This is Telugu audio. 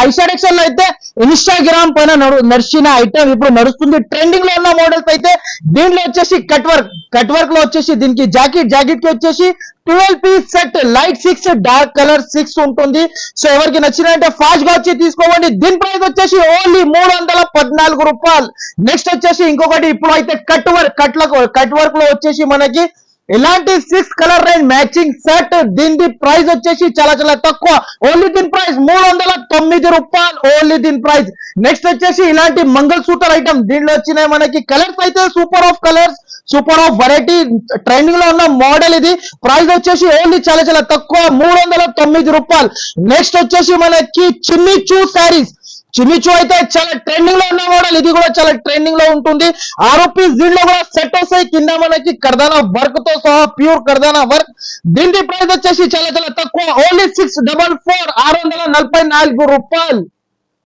ఐషాడ్ ఎక్సెల్ లో అయితే ఇన్స్టాగ్రామ్ పైన నడిచిన ఐటమ్ ఇప్పుడు నడుస్తుంది, ట్రెండింగ్ లో ఉన్న మోడల్స్ అయితే దీంట్లో వచ్చేసి కట్ వర్క్ లో వచ్చేసి దీనికి జాకెట్ కి వచ్చేసి 12 piece set, light 6 dark colour 6 ఉంటుంది. సో ఎవరికి నచ్చినంటే ఫాస్ట్ గా వచ్చి తీసుకోండి. దీని ప్రైస్ వచ్చేసి ఓన్లీ 314 రూపాయలు. నెక్స్ట్ వచ్చేసి ఇంకొకటి ఇప్పుడు అయితే కట్ వర్క్ లో వచ్చేసి మనకి ఇలాంటి 6 కలర్ రేంజ్ మ్యాచింగ్ సెట్, దీని ప్రైస్ వచ్చేసి చాలా తక్కువ, ఓన్లీ దీని ప్రైస్ 309 రూపాయలు, ఓన్లీ దీని ప్రైస్. నెక్స్ట్ వచ్చేసి ఇలాంటి మంగళ సూత్ర ఐటమ్, దీంట్లో వచ్చినాయి మనకి కలర్స్ అయితే super of colours, super of variety, trending లో ఉన్న మోడల్ ఇది. ప్రైస్ వచ్చేసి ఓన్లీ చాలా తక్కువ, 309 రూపాయలు. నెక్స్ట్ వచ్చేసి మనకి చిమ్మిచూ శారీస్, చిమిచు అయితే చాలా ట్రెండింగ్ లో ఉన్న మోడల్, ఇది కూడా చాలా ట్రెండింగ్ లో ఉంటుంది. 6 పీస్ దీంట్లో కూడా సెట్ వస్తాయి, కింద మనకి కర్దానా వర్క్ తో సహా ప్యూర్ కర్దానా వర్క్. దీని ప్రైస్ వచ్చేసి చాలా తక్కువ, ఓన్లీ 644 644 రూపాయలు.